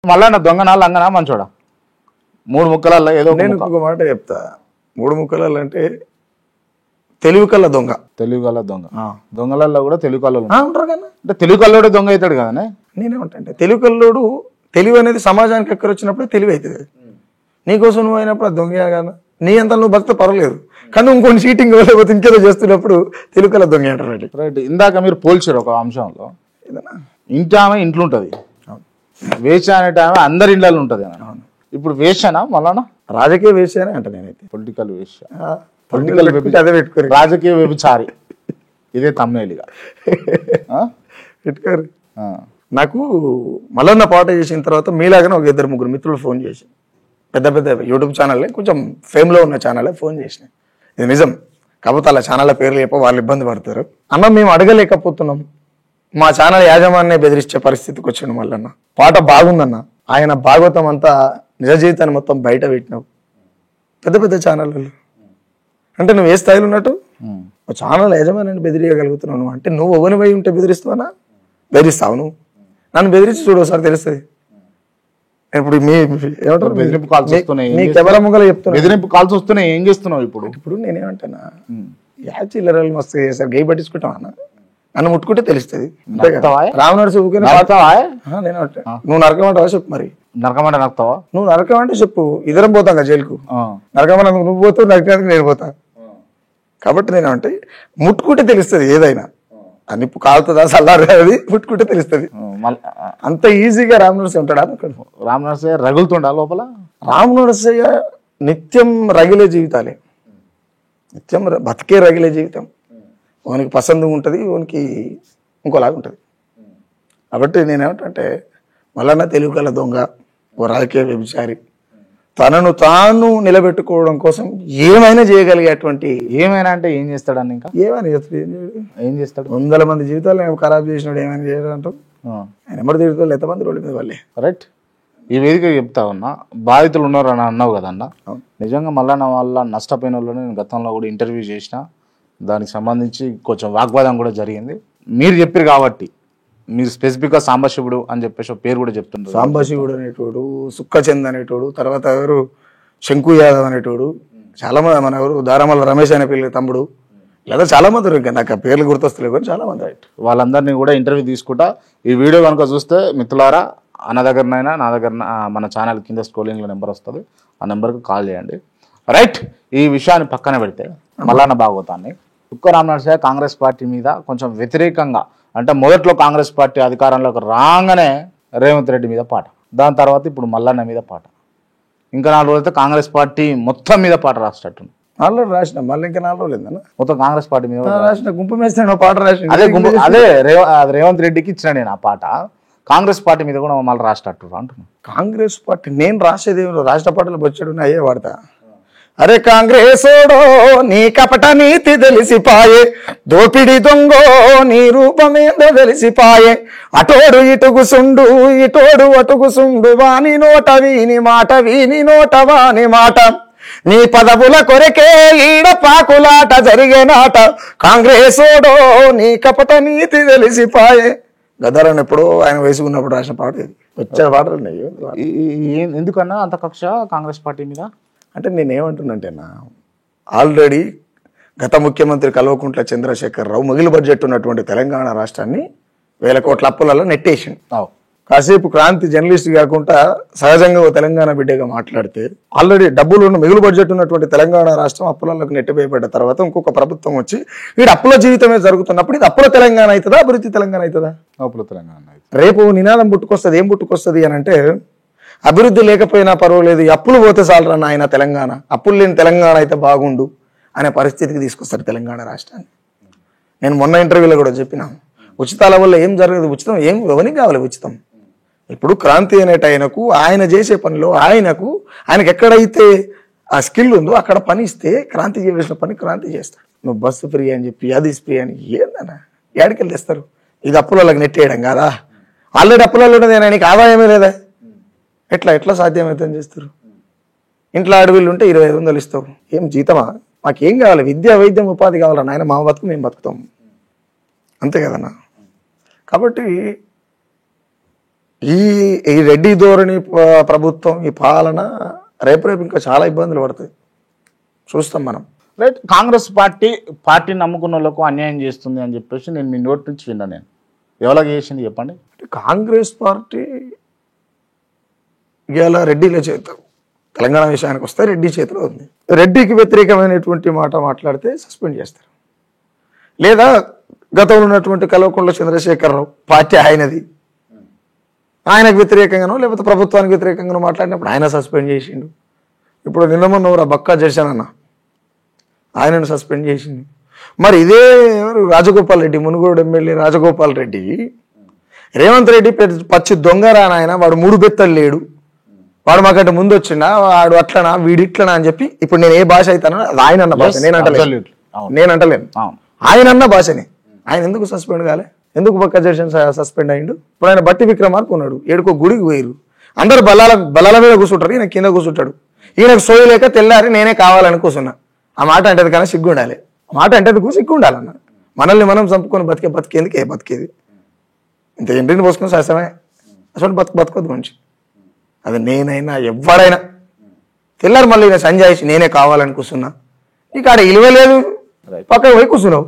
మళ్ళా దొంగనా లంగనా మంచోడా? 3 ముక్కలలో ఏదో నేను ఒక మాట చెప్తా. 3 ముక్కలలో అంటే తెలుగు కళ్ళ దొంగ. తెలుగు కళ్ళ దొంగ. దొంగలలో కూడా తెలుగు కళ్ళు ఉంటారు కదా. అంటే తెలుగు కల్లోడు దొంగ అవుతాడు కదా. నేనేమంటే తెలుగు కల్లోడు తెలివి అనేది సమాజానికి ఎక్కడ వచ్చినప్పుడు తెలివి అవుతుంది. నీకోసం నువ్వు అయినప్పుడు అది దొంగ కదా. నీ అంతా నువ్వు బతికితే పర్వాలేదు, కానీ ఇంకొన్ని చీటింగ్ లేకపోతే ఇంకేదో చేస్తున్నప్పుడు తెలుగు కళ్ళ దొంగ అంటారు. రైట్. ఇందాక మీరు పోల్చారు ఒక అంశంలో, ఇంటి ఆమె ఇంట్లో ఉంటుంది, వేష అనే ఆమె అందరి ఇళ్ళలో ఉంటుంది. ఇప్పుడు వేషనా మళ్ళా రాజకీయ వేషనే అంట నేనైతే. పొలిటికల్ వేష, అదే పెట్టుకోరు, రాజకీయ వ్యభిచారి. ఇదే తమ్నేలిగా పెట్టుకోరు. నాకు మల్లన్న పాట చేసిన తర్వాత మీలాగానే ఒక 2-3 మిత్రులు ఫోన్ చేసి, పెద్ద పెద్ద యూట్యూబ్ ఛానల్లే, కొంచెం ఫేమ్లో ఉన్న ఛానల్లే ఫోన్ చేసినాయి. ఇది నిజం కాకపోతే అలా ఛానళ్ళ పేర్లు చెప్ప వాళ్ళు ఇబ్బంది పడతారు. అన్న మేము అడగలేకపోతున్నాం, మా ఛానల్ యాజమాన్నే బెదిరించే పరిస్థితికి వచ్చిండు మల్లన్న. పాట బాగుందన్న, ఆయన భాగవతం అంతా నిజ జీవితాన్ని మొత్తం బయట పెట్టినావు పెద్ద పెద్ద ఛానళ్ళు. అంటే నువ్వు ఏ స్థాయిలో ఉన్నట్టు ఛానల్ యజమాని బెదిరియగలుగుతున్నావు నువ్వు. అంటే నువ్వు ఎవరి పోయి ఉంటే బెదిరిస్తావనా? బెదిరిస్తావు నువ్వు. నన్ను బెదిరించి చూడు ఒకసారి తెలుస్తుంది. ఇప్పుడు ఏమంటారు, బెదిరింపు కాల్స్ వస్తున్నాయి, మీ కెమెరా ముంగల చెప్తున్నా, బెదిరింపు కాల్స్ వస్తున్నాయి, ఏం చేస్తున్నావు ఇప్పుడు? ఇప్పుడు నేనేమంటానా, చిల్లరలు మస్తు చేస్తారు, గై పట్టించుకుంటావా? నన్ను ముట్టుకుంటే తెలుస్తుంది. రామనరసి నువ్వు నరకమంటావా చెప్పు. మరి నరకమంటే నరకతావా? నువ్వు నరకమంటే చెప్పు, ఇద్దరం పోతాం కదా జైలుకు. నరకమన్నందుకు నువ్వు పోతావు, నరకడానికి నేను పోతా. కాబట్టి నేనేమంటే ముట్టుకుంటే తెలుస్తుంది ఏదైనా. అని కాలుతుందా చల్లారు అది ముట్టుకుంటే తెలుస్తుంది. అంత ఈజీగా రామనరసయ్య ఉంటాడా? రామనరసయ్య రగులుతుండా లోపల? రామనరసయ్య నిత్యం రగిలే జీవితాలే, నిత్యం బతికే రగిలే జీవితం. ఓనికి పసందు ఉంటుంది, ఓనికి ఇంకోలాగా ఉంటుంది. కాబట్టి నేనేమంటే మల్లన్న తెలుగు కళ్ళ దొంగ, ఓ రాజకీయ వ్యభిచారి, తనను తాను నిలబెట్టుకోవడం కోసం ఏమైనా చేయగలిగేటువంటి. ఏమైనా అంటే ఏం చేస్తాడని? ఇంకా ఏమైనా ఏం చేస్తాడు? 100 మంది జీవితాలు ఖరాబ్ చేసినాడు. ఏమైనా చేయడంటావు? ఆయన ఎవరు తిరుగుతాడు? ఎంతమంది రోడ్డు మీద వాళ్ళే. రైట్. ఈ వేదిక చెప్తా ఉన్నా, బాధితులు ఉన్నారు అని అన్నావు కదన్నా. నిజంగా మల్లన్న వల్ల నష్టపోయిన వాళ్ళని నేను గతంలో కూడా ఇంటర్వ్యూ చేసిన, దానికి సంబంధించి కొంచెం వాగ్వాదం కూడా జరిగింది. మీరు చెప్పారు కాబట్టి మీరు స్పెసిఫిక్గా సాంబశివుడు అని చెప్పేసి పేరు కూడా చెప్తున్నారు. సాంబశివుడు అనేటోడు, సుక్కచంద్ అనేటోడు, తర్వాత ఎవరు శంకు యాదవ్ అనేటోడు, చాలా మంది, మన ఎవరు దారామల్ల రమేష్ అనే పిల్లల తమ్ముడు, లేదా చాలా మంది, ఇంకా నాకు పేర్లు గుర్తొస్తలేవు కానీ చాలా మంది. వాళ్ళందరినీ కూడా ఇంటర్వ్యూ తీసుకుంటా. ఈ వీడియో కనుక చూస్తే మిత్రులారా, అన్న దగ్గరనైనా నా దగ్గర మన ఛానల్ కింద స్క్రోలింగ్లో నెంబర్ వస్తుంది, ఆ నెంబర్కి కాల్ చేయండి. రైట్. ఈ విషయాన్ని పక్కన పెడితే మల్లన్న భాగవతాన్ని, కుక్క రామనరసయ్య కాంగ్రెస్ పార్టీ మీద కొంచెం వ్యతిరేకంగా, అంటే మొదట్లో కాంగ్రెస్ పార్టీ అధికారంలోకి రాగానే రేవంత్ రెడ్డి మీద పాట, దాని తర్వాత ఇప్పుడు మల్లన్న మీద పాట, ఇంకా 4 రోజులైతే కాంగ్రెస్ పార్టీ మొత్తం మీద పాట రాసేటట్టు. 4 రోజులు రాసిన, మళ్ళీ ఇంకా 4 రోజులు ఏందన్నా మొత్తం కాంగ్రెస్ పార్టీ మీద రాసిన. గుంపు మేసిన పాట రాసిన, అదే రేవంత్ రెడ్డికి ఇచ్చిన నేను ఆ పాట. కాంగ్రెస్ పార్టీ మీద కూడా మళ్ళీ రాసేటట్టు అంటున్నాను. కాంగ్రెస్ పార్టీ నేను రాసేది రాష్ట్ర పార్టీలో బొచ్చాడు అయ్యే వాడతా. అరే కాంగ్రెసోడో నీ కపట నీతి తెలిసిపాయే, దోపిడి దొంగో నీ రూపమేందో తెలిసిపాయే, అటోడు ఇటుగుసుండు ఇటోడు అటుగుసుండు, వాని నోట వీని మాట వీని నోట వాని మాట, నీ పదవుల కొరకే ఈడ పాకులాట జరిగేనాట, కాంగ్రెసోడో నీ కపట నీతి తెలిసిపాయే. గదరని ఎప్పుడో ఆయన వయసుకున్నప్పుడు రాసిన పాట ఇది. వచ్చే పాటలు ఉన్నాయి. ఎందుకన్నా అంత కక్ష కాంగ్రెస్ పార్టీ మీద? అంటే నేనేమంటున్నాంటేనా, ఆల్రెడీ గత ముఖ్యమంత్రి కల్వకుంట్ల చంద్రశేఖరరావు మిగులు బడ్జెట్ ఉన్నటువంటి తెలంగాణ రాష్ట్రాన్ని 1000 కోట్ల అప్పులలో నెట్టేసింది. కాసేపు క్రాంతి జర్నలిస్ట్ కాకుండా సహజంగా తెలంగాణ బిడ్డగా మాట్లాడితే, ఆల్రెడీ డబ్బులు ఉన్న మిగులు బడ్జెట్ ఉన్నటువంటి తెలంగాణ రాష్ట్రం అప్పులలోకి నెట్టిపోయబడ్డ తర్వాత ఇంకొక ప్రభుత్వం వచ్చి వీడు అప్పుల జీవితమే జరుగుతున్నప్పుడు ఇది అప్పుల తెలంగాణ అవుతుందా, అభివృద్ధి తెలంగాణ అవుతుందా? అప్పుల తెలంగాణ. రేపు నినాదం పుట్టుకొస్తుంది. ఏం పుట్టుకొస్తుంది అని అంటే, అభివృద్ధి లేకపోయినా పర్వాలేదు, అప్పులు పోతే చాలరా నాయన తెలంగాణ, అప్పులు లేని తెలంగాణ అయితే బాగుండు అనే పరిస్థితికి తీసుకొస్తారు తెలంగాణ రాష్ట్రాన్ని. నేను మొన్న ఇంటర్వ్యూలో కూడా చెప్పినా, ఉచితాల వల్ల ఏం జరగదు, ఉచితం ఏం ఎవరికి కావాలి ఉచితం? ఇప్పుడు క్రాంతి అనేట ఆయనకు, ఆయన చేసే పనిలో ఆయనకు ఎక్కడైతే ఆ స్కిల్ ఉందో అక్కడ పని ఇస్తే క్రాంతి చేసిన పని క్రాంతి చేస్తాడు. నువ్వు బస్సు ఫ్రీ అని చెప్పి అది ఫ్రీ అని ఏందన్నా ఏడికెళ్ళి తెస్తారు? ఇది అప్పులలోకి నెట్టేయడం కాదా? ఆల్రెడీ అప్పులలో ఉన్నది, ఆయనకి ఆదాయమే లేదా? ఎట్లా సాధ్యమవుతుందని చేస్తారు? ఇంట్లో అడవిలు ఉంటే 2500 ఇస్తావు, ఏం జీతమా? మాకేం కావాలి? విద్య వైద్యం ఉపాధి కావాలన్నా, ఆయన మా బతుకు మేము బతుకుతాం, అంతే కదన్నా. కాబట్టి ఈ ఈ రెడ్డి ధోరణి ప్రభుత్వం, ఈ పాలన రేపు ఇంకా చాలా ఇబ్బందులు పడుతుంది, చూస్తాం మనం. రైట్. కాంగ్రెస్ పార్టీ నమ్ముకున్న వాళ్ళకు అన్యాయం చేస్తుంది అని చెప్పేసి నేను మీ నోటి నుంచి విన్నా. నేను ఎవరికి చేసింది చెప్పండి. కాంగ్రెస్ పార్టీ ఇవాళ రెడ్డిల చేతిలో, తెలంగాణ విషయానికి వస్తే రెడ్డి చేతిలో ఉంది. రెడ్డికి వ్యతిరేకమైనటువంటి మాట మాట్లాడితే సస్పెండ్ చేస్తారు, లేదా గతంలో ఉన్నటువంటి కల్వకుంట్ల చంద్రశేఖరరావు పార్టీ ఆయనది, ఆయనకు వ్యతిరేకంగానో లేకపోతే ప్రభుత్వానికి వ్యతిరేకంగానో మాట్లాడినప్పుడు ఆయన సస్పెండ్ చేసిండు. ఇప్పుడు నిన్న మొన్న బక్కా చేశానన్న ఆయనను సస్పెండ్ చేసిండు. మరి ఇదే రాజగోపాల్ రెడ్డి, మునుగోడు ఎమ్మెల్యే రాజగోపాల్ రెడ్డి, రేవంత్ రెడ్డి పచ్చి దొంగరా నాయన, వాడు 3 బెత్తలు లేడు, వాడు మాకంటే ముందు వచ్చిండా, వాడు అట్లనా వీడు ఇట్లనా అని చెప్పి, ఇప్పుడు నేను ఏ భాష అవుతానో అది ఆయన అన్న భాష, నేను అంటలేను, ఆయన అన్న భాషనే. ఆయన ఎందుకు సస్పెండ్ కాలే? ఎందుకు బక్క జర్షన్ సస్పెండ్ అయ్యిండు? ఇప్పుడు ఆయన బట్టి విక్రమార్క ఉన్నాడు, ఏడుకో గుడికి పోయారు, అందరు బలాల మీద కూర్చుంటారు, ఈయన కింద కూర్చుంటాడు. ఈయనకు సోయి లేక తెల్లారి నేనే కావాలని కూర్చున్నా. ఆ మాట అంటేది కానీ సిగ్గు ఉండాలి, మాట అంటేది సిగ్గు ఉండాలన్న. మనల్ని మనం చంపుకొని బతికేందుకు బతికేది? ఇంత ఎంట్రీని పోసుకొని శాసమే అసలు బతకొద్దు మంచి. అది నేనైనా ఎవడైనా తెల్లారి మళ్ళీ సంజాయిషి నేనే కావాలని కూర్చున్నా, నీకు ఆడ ఇలువ లేదు, పక్కన పోయి కూర్చున్నావు.